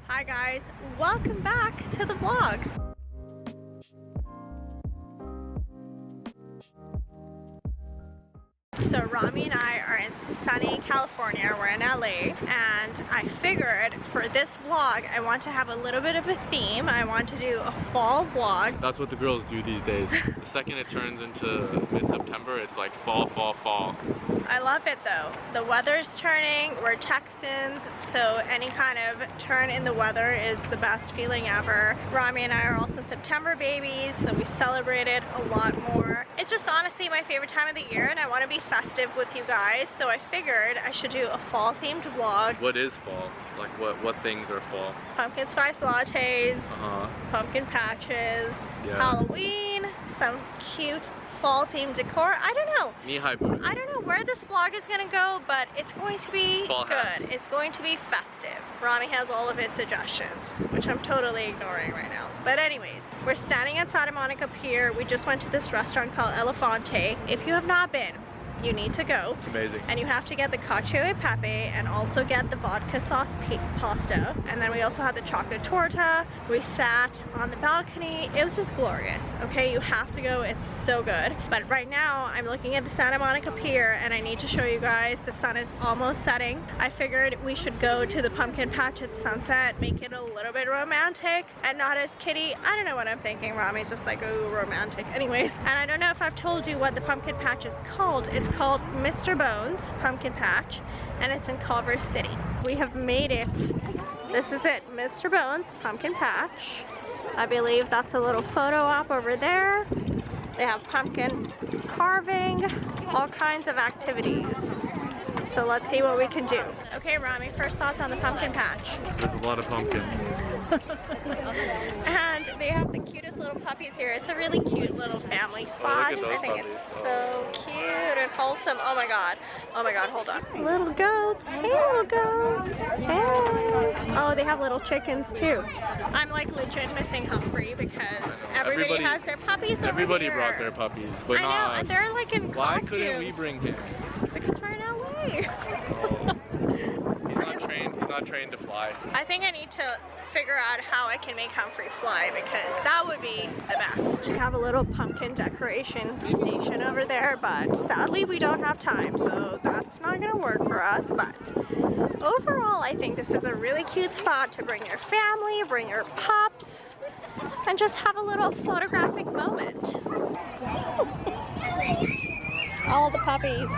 Hi guys, welcome back to the vlogs. So Rami and I are in sunny California, we're in LA, and I figured for this vlog I want to have a little bit of a theme. I want to do a fall vlog. That's what the girls do these days. The second it turns into mid-September, it's like fall, fall, fall. I love it though. The weather's turning, we're Texans, so any kind of turn in the weather is the best feeling ever. Rami and I are also September babies, so we celebrate it a lot more. It's just honestly my favorite time of the year, and I want to be festive with you guys, so I figured I should do a fall themed vlog. What is fall? Like what things are fall? Pumpkin spice lattes, pumpkin patches, Halloween, some cute fall themed decor. I don't know. Knee-high boots. I don't know where this vlog is gonna go, but it's going to be fall good. hats. It's going to be festive. Rami has all of his suggestions, which I'm totally ignoring right now. But anyways, we're standing at Santa Monica Pier. We just went to this restaurant called Elefante. If you have not been, you need to go. It's amazing. And you have to get the cacio e pepe and also get the vodka sauce pasta. And then we also had the chocolate torta. We sat on the balcony. It was just glorious. Okay, you have to go. It's so good. But right now I'm looking at the Santa Monica Pier and I need to show you guys the sun is almost setting. I figured we should go to the pumpkin patch at sunset, make it a little bit romantic and not as kiddie. I don't know what I'm thinking. Rami's just like, ooh, romantic. Anyways, and I don't know if I've told you what the pumpkin patch is called. It's called Mr. Bones Pumpkin Patch, and it's in Culver City. We have made it. This is it, Mr. Bones Pumpkin Patch. I believe that's a little photo op over there. They have pumpkin carving, all kinds of activities. So let's see what we can do. Okay, Rami, first thoughts on the pumpkin patch. There's a lot of pumpkins. And they have the cutest little puppies here. It's a really cute little family spot. Look at those I think puppies. it's so cute and wholesome. Oh my god. Oh my god, hold on. Little goats. Hey, little goats. Hey. Oh, they have little chickens too. I'm like legit missing Humphrey because everybody has their puppies over Everybody here. brought their puppies, but I know, and they're like in why costumes. couldn't we bring him? Because we're in LA. Oh. He's not trained to fly. I think I need to figure out how I can make Humphrey fly because that would be the best. We have a little pumpkin decoration station over there, but sadly we don't have time, so that's not gonna work for us. But overall, I think this is a really cute spot to bring your family, bring your pups, and just have a little photographic moment. All the puppies.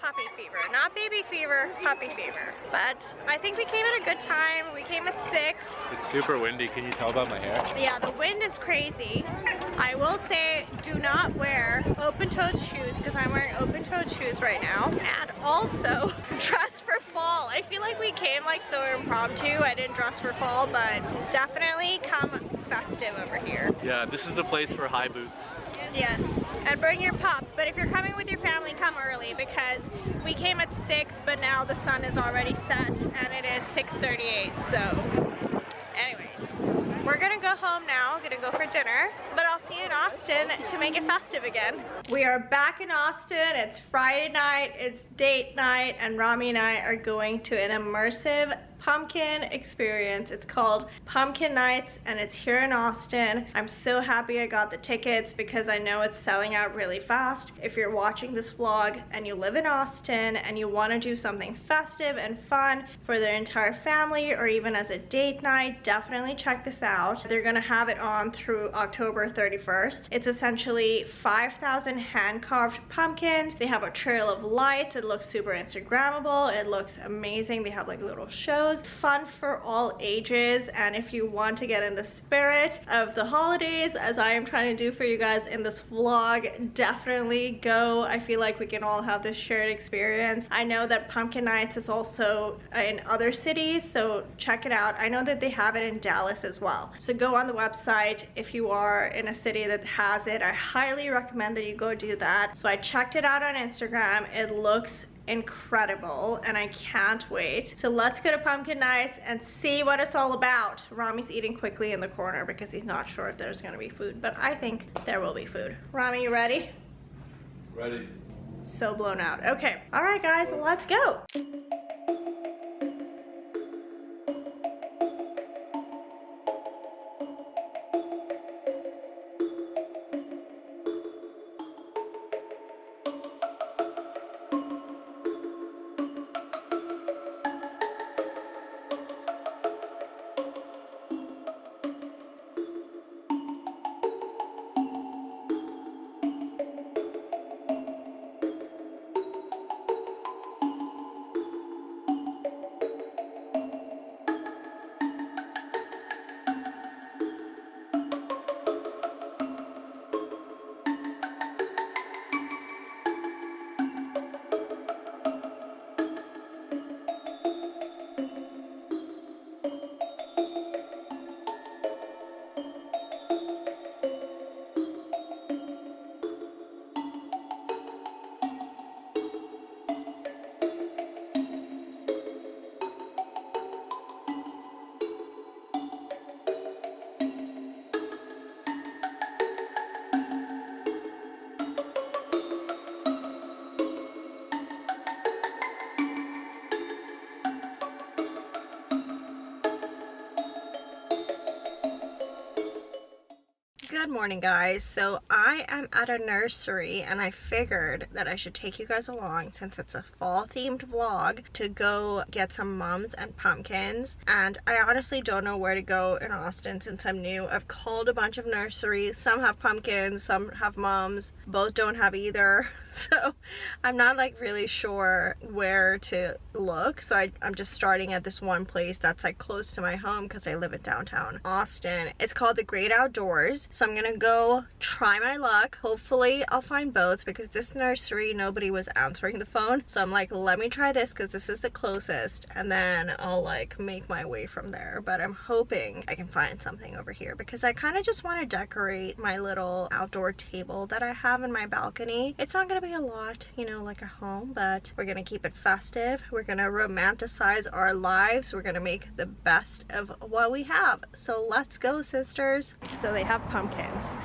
Puppy fever, not baby fever, puppy fever. But I think we came at a good time. We came at 6. It's super windy. Can you tell about my hair? Yeah, the wind is crazy. I will say do not wear open-toed shoes because I'm wearing open-toed shoes right now. And also dress for fall. I feel like we came like so impromptu. I didn't dress for fall, but definitely come festive over here. Yeah, this is the place for high boots. Yes, and bring your pup. But if you're coming with your family, come early because we came at 6, but now the sun is already set and it is 6:38. So anyways, we're gonna go home now, gonna go for dinner, but I'll see you in Austin to make it festive again. We are back in Austin. It's Friday night, it's date night, and Rami and I are going to an immersive pumpkin experience. It's called Pumpkin Nights and it's here in Austin. I'm so happy I got the tickets because I know it's selling out really fast. If you're watching this vlog and you live in Austin and you want to do something festive and fun for the entire family or even as a date night, definitely check this out. They're gonna have it on through October 31st. It's essentially 5,000 hand-carved pumpkins. They have a trail of lights. It looks super Instagrammable. It looks amazing. They have like little shows videos, fun for all ages, and if you want to get in the spirit of the holidays as I am trying to do for you guys in this vlog, definitely go. I feel like we can all have this shared experience. I know that Pumpkin Nights is also in other cities, so check it out. I know that they have it in Dallas as well, so go on the website if you are in a city that has it. I highly recommend that you go do that. So I checked it out on Instagram. It looks incredible and I can't wait. So let's go to Pumpkin Nights and see what it's all about. Rami's eating quickly in the corner because he's not sure if there's gonna be food, but I think there will be food. Rami, you ready? Ready. So blown out. Okay, all right guys, let's go. Good morning guys. So I am at a nursery and I figured that I should take you guys along since it's a fall themed vlog to go get some mums and pumpkins, and I honestly don't know where to go in Austin since I'm new. I've called a bunch of nurseries. Some have pumpkins, some have mums, both don't have either, so I'm not like really sure where to look. So I'm just starting at this one place that's like close to my home because I live in downtown Austin. It's called the Great Outdoors. So I'm gonna go try my luck. Hopefully I'll find both because this nursery, nobody was answering the phone. So I'm like, let me try this because this is the closest, and then I'll like make my way from there. But I'm hoping I can find something over here because I kind of just want to decorate my little outdoor table that I have in my balcony. It's not gonna be a lot, you know, like a home, but we're gonna keep it festive. We're gonna romanticize our lives. We're gonna make the best of what we have. So let's go, sisters. So they have pumpkins,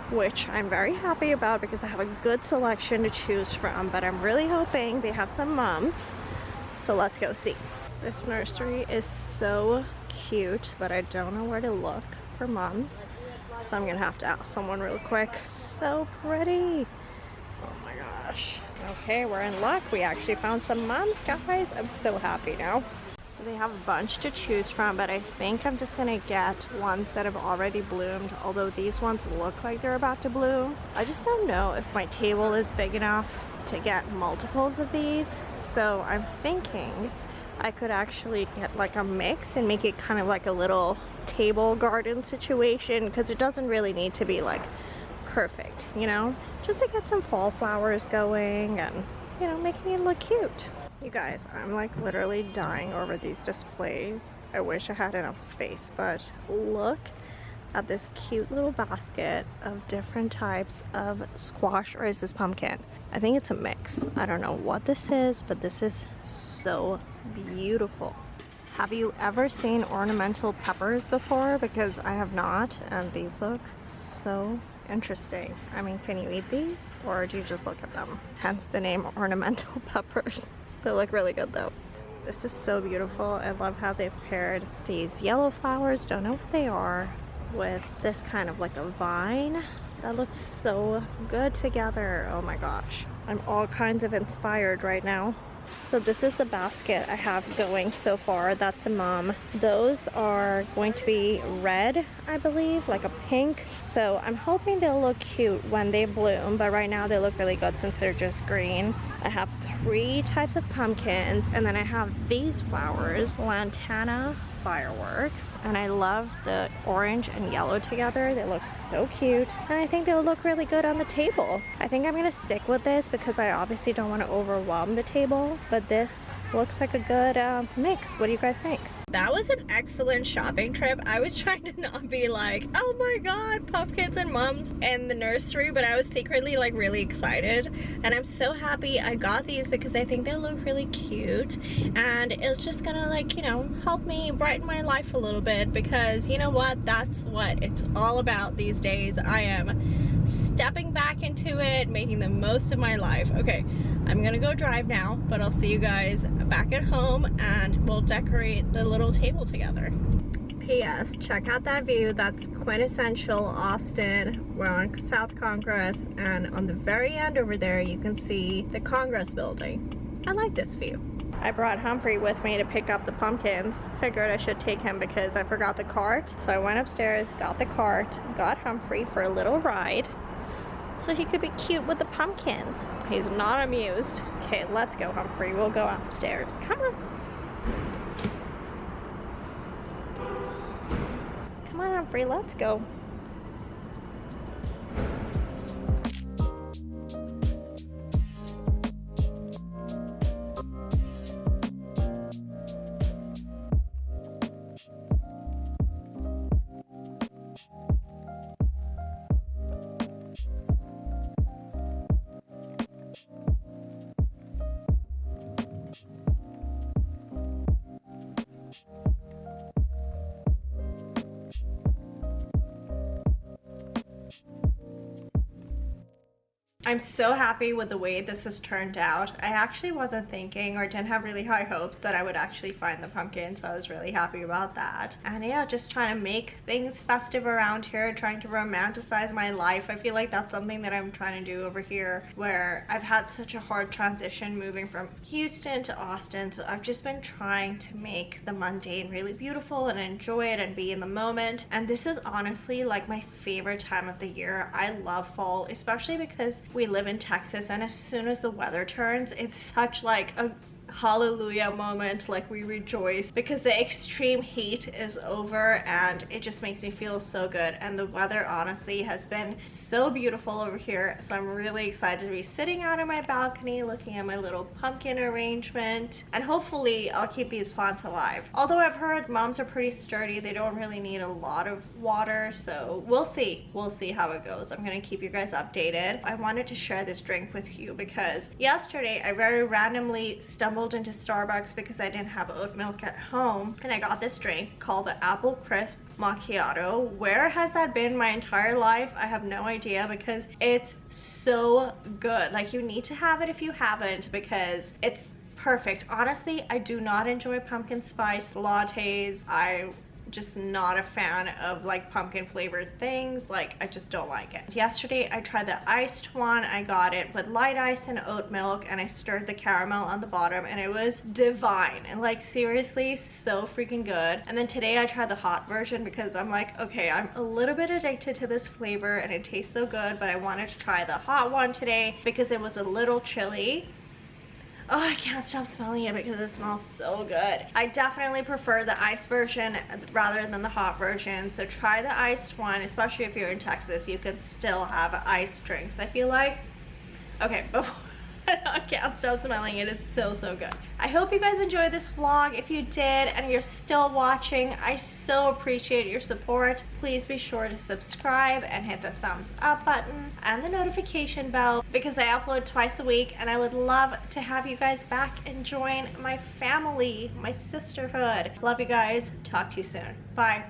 which I'm very happy about because I have a good selection to choose from, but I'm really hoping they have some mums. So let's go see. This nursery is so cute, but I don't know where to look for mums. So I'm gonna have to ask someone real quick. So pretty. Oh my gosh. Okay, we're in luck. We actually found some mums, guys. I'm so happy now. So they have a bunch to choose from, but I think I'm just gonna get ones that have already bloomed, although these ones look like they're about to bloom. I just don't know if my table is big enough to get multiples of these, so I'm thinking I could actually get like a mix and make it kind of like a little table garden situation, because it doesn't really need to be like perfect, you know, just to get some fall flowers going and, you know, making it look cute. You guys, I'm like literally dying over these displays. I wish I had enough space, but look at this cute little basket of different types of squash, or is this pumpkin? I think it's a mix. I don't know what this is, but this is so beautiful. Have you ever seen ornamental peppers before? Because I have not, and these look so interesting. I mean, can you eat these or do you just look at them? Hence the name ornamental peppers. They look really good though. This is so beautiful. I love how they've paired these yellow flowers, don't know what they are, with this kind of like a vine that looks so good together. Oh my gosh, I'm all kinds of inspired right now. So this is the basket I have going so far. That's a mom. Those are going to be red, I believe, like a pink. So I'm hoping they'll look cute when they bloom, but right now they look really good since they're just green. I have 3 types of pumpkins, and then I have these flowers, lantana fireworks, and I love the orange and yellow together. They look so cute, and I think they'll look really good on the table. I think I'm gonna stick with this because I obviously don't want to overwhelm the table, but this looks like a good mix. What do you guys think? That was an excellent shopping trip. I was trying to not be like, oh my god, pumpkins and mums in the nursery, but I was secretly like really excited, and I'm so happy I got these because I think they look really cute, and it's just gonna, like, you know, help me brighten my life a little bit, because you know what, that's what it's all about these days. I am stepping back into it, making the most of my life. Okay, I'm gonna go drive now, but I'll see you guys back at home and we'll decorate the little table together. P.S. Check out that view. That's quintessential Austin. We're on South Congress, and on the very end over there you can see the Congress building. I like this view. I brought Humphrey with me to pick up the pumpkins. Figured I should take him because I forgot the cart. So I went upstairs, got the cart, got Humphrey for a little ride so he could be cute with the pumpkins. He's not amused. Okay, let's go, Humphrey. We'll go upstairs. Come on. Come on, Humphrey, let's go. I'm so happy with the way this has turned out. I actually wasn't thinking or didn't have really high hopes that I would actually find the pumpkin, so I was really happy about that. And yeah, just trying to make things festive around here, trying to romanticize my life. I feel like that's something that I'm trying to do over here, where I've had such a hard transition moving from Houston to Austin, so I've just been trying to make the mundane really beautiful and enjoy it and be in the moment. And this is honestly like my favorite time of the year. I love fall, especially because we live in Texas, and as soon as the weather turns, it's such like a hallelujah moment. Like, we rejoice because the extreme heat is over, and it just makes me feel so good. And the weather honestly has been so beautiful over here, so I'm really excited to be sitting out on my balcony looking at my little pumpkin arrangement, and hopefully I'll keep these plants alive. Although I've heard mums are pretty sturdy, they don't really need a lot of water, so we'll see how it goes. I'm gonna keep you guys updated. I wanted to share this drink with you because yesterday I very randomly stumbled into Starbucks because I didn't have oat milk at home, and I got this drink called the Apple Crisp Macchiato. Where has that been my entire life? I have no idea, because it's so good. Like, you need to have it if you haven't, because it's perfect. Honestly, I do not enjoy pumpkin spice lattes. I'm just not a fan of like pumpkin flavored things. Like, I just don't like it. Yesterday I tried the iced one. I got it with light ice and oat milk, and I stirred the caramel on the bottom, and it was divine. And like, seriously, so freaking good. And then today I tried the hot version because I'm like, okay, I'm a little bit addicted to this flavor and it tastes so good, but I wanted to try the hot one today because it was a little chilly. Oh, I can't stop smelling it because it smells so good. I definitely prefer the iced version rather than the hot version. So try the iced one, especially if you're in Texas. You could still have iced drinks, I feel like. Okay, before I can't stop smelling it. It's so good. I hope you guys enjoyed this vlog. If you did and you're still watching, I so appreciate your support. Please be sure to subscribe and hit the thumbs up button and the notification bell, because I upload twice a week, and I would love to have you guys back and join my family, my sisterhood. Love you guys. Talk to you soon. Bye.